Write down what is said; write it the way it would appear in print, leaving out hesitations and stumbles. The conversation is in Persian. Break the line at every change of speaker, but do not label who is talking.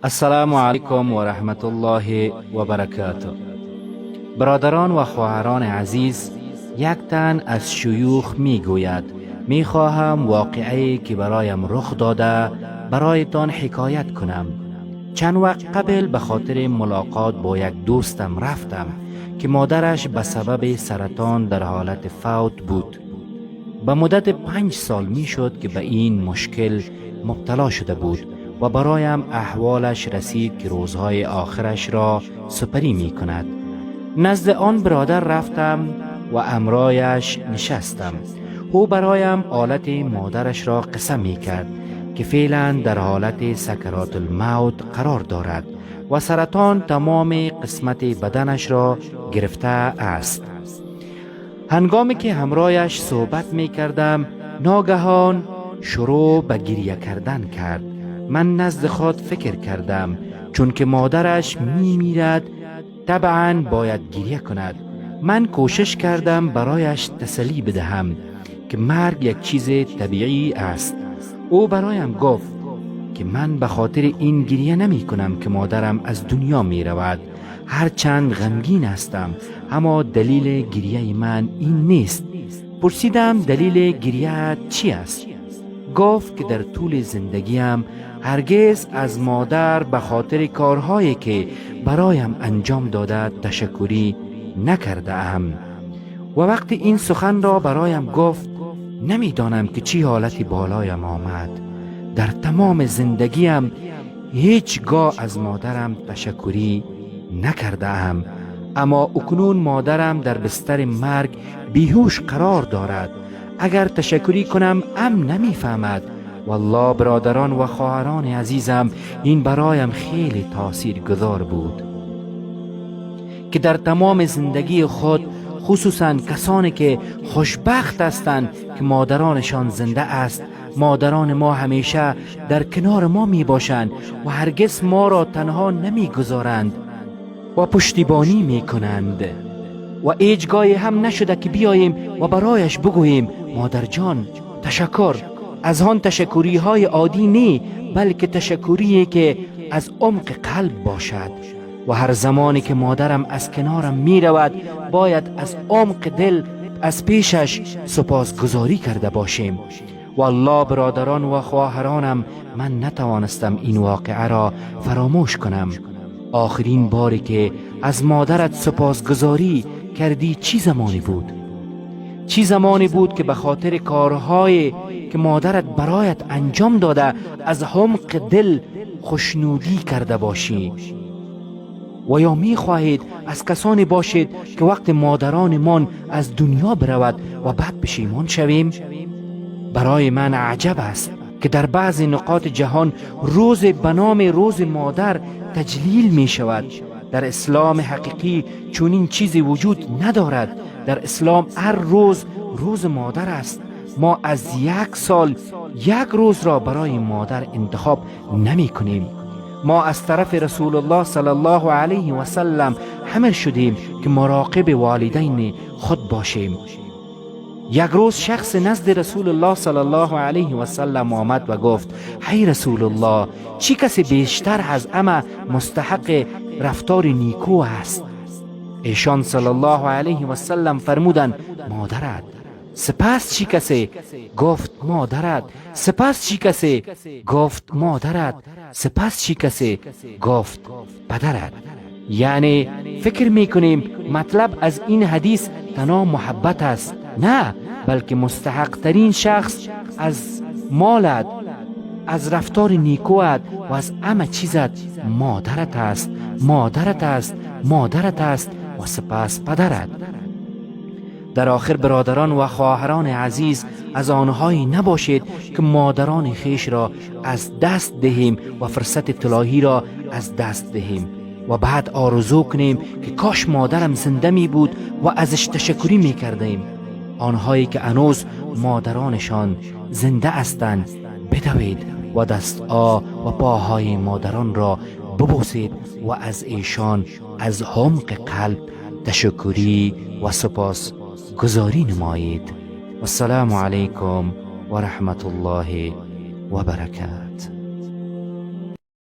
السلام علیکم و رحمت الله و برکاته. برادران و خواهران عزیز، یک تن از شیوخ می گوید می خواهم واقعی که برایم رخ داده برایتان حکایت کنم. چند وقت قبل به خاطر ملاقات با یک دوستم رفتم که مادرش به سبب سرطان در حالت فوت بود. به مدت 5 سال می شد که به این مشکل مبتلا شده بود و برایم احوالش رسید که روزهای آخرش را سپری می کند. نزد آن برادر رفتم و امرایش نشستم. او برایم حالت مادرش را قصه می کرد که فعلا در حالت سکرات الموت قرار دارد و سرطان تمام قسمت بدنش را گرفته است. هنگامی که همراهش صحبت می کردم، ناگهان شروع به گریه کردن کرد. من نزد خود فکر کردم چون که مادرش می میرد طبعا باید گریه کند. من کوشش کردم برایش تسلی بدهم که مرگ یک چیز طبیعی است. او برایم گفت که من به خاطر این گریه نمی کنم که مادرم از دنیا می رود. هرچند غمگین هستم اما دلیل گریه من این نیست. پرسیدم دلیل گریه چی است؟ گفت که در طول زندگیم هرگز از مادر به خاطر کارهایی که برایم انجام داده تشکری نکرده ام. و وقتی این سخن را برایم گفت نمیدانم که چی حالتی بالایم آمد. در تمام زندگیم هیچگاه از مادرم تشکری نکرده ام، اما اکنون مادرم در بستر مرگ بیهوش قرار دارد. اگر تشکری کنم نمیفهمد. والله برادران و خواهران عزیزم، این برایم خیلی تأثیر گذار بود که در تمام زندگی خود، خصوصا کسانی که خوشبخت هستند که مادرانشان زنده است، مادران ما همیشه در کنار ما می باشند و هرگز ما را تنها نمی گذارند و پشتیبانی می کنند و هیچگاهی هم نشده که بیاییم و برایش بگوییم مادر جان تشکر. از آن تشکری های عادی نی، بلکه تشکری که از عمق قلب باشد. و هر زمانی که مادرم از کنارم می رود باید از عمق دل از پیشش سپاسگزاری کرده باشیم. والله برادران و خواهرانم، من نتوانستم این واقعه را فراموش کنم. آخرین باری که از مادرت سپاسگزاری کردی چی زمانی بود؟ چی زمانی بود که به خاطر کارهایی که مادرت برایت انجام داده از عمق دل خوشنودی کرده باشی؟ و یا می خواهید از کسانی باشید که وقت مادرانمان از دنیا برود و بعد پشیمان شویم؟ برای من عجب است که در بعضی نقاط جهان روز به نام روز مادر تجلیل می شود. در اسلام حقیقی چنین چیزی وجود ندارد. در اسلام هر روز روز مادر است. ما از 1 سال 1 روز را برای مادر انتخاب نمی کنیم. ما از طرف رسول الله صلی الله علیه و سلم امر شدیم که مراقب والدین خود باشیم. 1 روز شخص نزد رسول الله صلی الله علیه و سلم آمد و گفت ای رسول الله، چی کسی بیشتر از همه مستحق رفتار نیکو است؟ ایشان صلی الله علیه و سلم فرمودند مادرت. سپس چی کسی؟ گفت مادرت. سپس چی کسی؟ گفت مادرت. سپس چی کسی؟ گفت پدرت. یعنی فکر میکنیم مطلب از این حدیث تنها محبت است؟ نه، بلکه مستحق ترین شخص از مالت، از رفتار نیکوت و از همه چیزت مادرت است. مادرت است. مادرت است و سپس پدرت. در آخر برادران و خواهران عزیز، از آنهایی نباشید که مادران خیش را از دست دهیم و فرصت طلایی را از دست دهیم و بعد آرزو کنیم که کاش مادرم زنده می بود و ازش تشکری می کردیم. آنهایی که هنوز مادرانشان زنده هستند، بدوید و دست‌ها و پاهای مادران را ببوسید و از ایشان از عمق قلب تشکری و سپاس گزاری نمایید. والسلام علیکم و رحمت الله و برکاته.